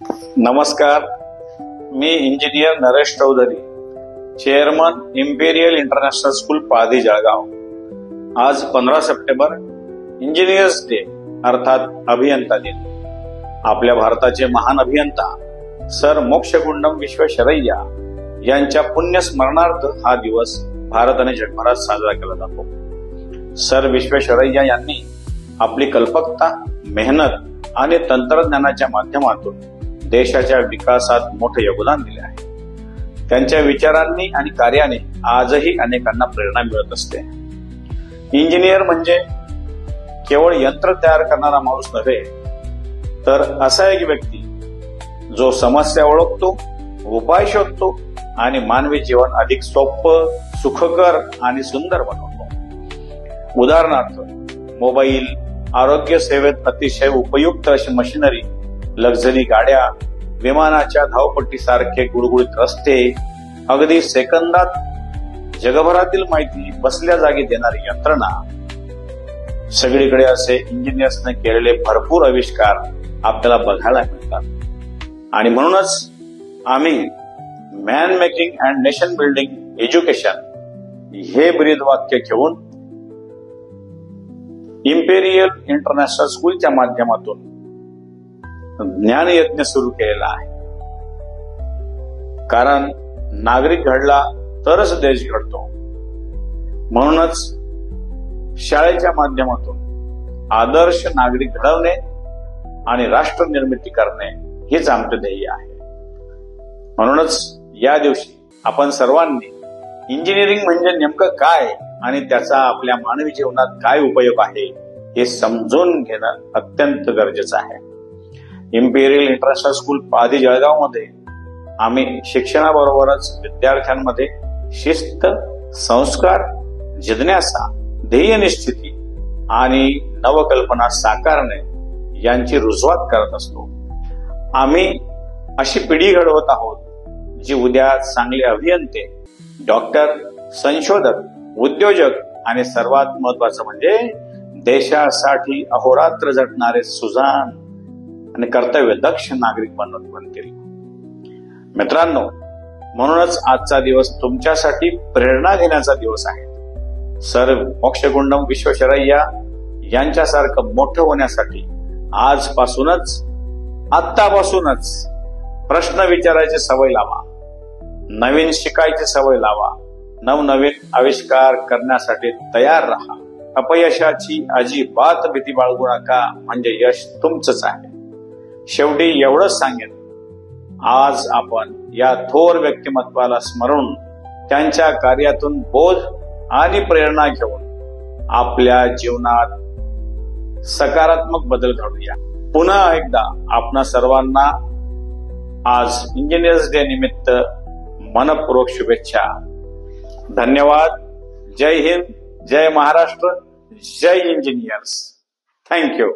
नमस्कार, मी engineer Naresh Chaudhari, chairman imperial international school Pardhi Jalgaon. आज 15 सप्टेंबर इंजिनियर्स डे अर्थात अभियंता दिन. आपल्या भारताचे महान अभियंता सर मोक्षगुंडम विश्वेश्वरय्या यांच्या पुण्य स्मरणार्थ हा दिवस भारत आणि जगभरात साजरा केला जातो. सर विश्वेश्वरय्या यांनी आपली कल्पकता, मेहनत आणि तंत्रज्ञानाच्या माध्यमातून देशाच्या विकासात मोठे योगदान दिले आहे. त्यांच्या विचारांनी आणि कार्याने आजही अनेकांना प्रेरणा मिळत असते. इंजिनियर म्हणजे केवळ यंत्र तयार करणारा माणूस नव्हे, तर असा एक व्यक्ती जो समस्या ओळखतो, उपाय शोधतो आणि मानवी जीवन अधिक सोपं, सुखकर आणि सुंदर बनवतो. उदाहरणार्थ, मोबाईल, आरोग्य सेवेत अतिशय उपयुक्त अशी मशिनरी, लक्झरी गाड्या, विमानाच्या धावपट्टीसारखे गुळगुळीत रस्ते, अगदी सेकंदात जगभरातील माहिती बसल्या जागी देणारी यंत्रणा, सगळीकडे असे इंजिनियर्सने केलेले भरपूर आविष्कार आपल्याला बघायला मिळतात. आणि म्हणूनच आम्ही man making and nation building education हे ब्रीदवाक्य घेऊन इम्पेरियल इंटरनॅशनल स्कूलच्या माध्यमातून ज्ञान यज्ञ सुरू केलेला आहे. कारण नागरिक घडला तरच देश घडतो. म्हणूनच शाळेच्या माध्यमातून आदर्श नागरिक घडवणे आणि राष्ट्र निर्मिती करणे हेच आमचे ध्येय आहे. म्हणूनच या दिवशी आपण सर्वांनी इंजिनिअरिंग म्हणजे नेमकं काय आणि त्याचा आपल्या मानवी जीवनात काय उपयोग आहे हे समजून घेणं अत्यंत गरजेचं आहे. Imperial international school Pardhi Jalgaon मध्ये आम्ही शिक्षणाबरोबरच विद्यार्थ्यांमध्ये शिस्त, संस्कार, जिज्ञासा, ध्येयनिश्चिती आणि नवकल्पना साकारणे यांची रुजवात करत असतो. आम्ही अशी पिढी घडवत आहोत जी उद्या चांगले अभियंते, डॉक्टर, संशोधक, उद्योजक आणि सर्वात महत्वाचं म्हणजे देशासाठी अहोरात्र झटणारे सुजाण आणि कर्तव्यदक्ष नागरिक बनतील. मित्रांनो, म्हणूनच आजचा दिवस तुमच्यासाठी प्रेरणा घेण्याचा दिवस आहे. सर मोक्षगुंडम विश्वेश्वरय्या यांच्यासारखं मोठं होण्यासाठी आत्तापासूनच प्रश्न विचारायची सवय लावा, नवीन शिकायची सवय लावा, नवनवीन आविष्कार करण्यासाठी तयार राहा. अपयशाची अजिबात भीती बाळगू नका, म्हणजे यश तुमचंच आहे. शेवटी एवढंच सांगेन, आज आपण या थोर व्यक्तिमत्वाला स्मरून त्यांच्या कार्यातून बोध आणि प्रेरणा घेऊन आपल्या जीवनात सकारात्मक बदल घडूया. पुन्हा एकदा आपणा सर्वांना आज इंजिनियर्स डे निमित्त मनपूर्वक शुभेच्छा. धन्यवाद. जय हिंद, जय महाराष्ट्र, जय इंजिनियर्स. थँक्यू.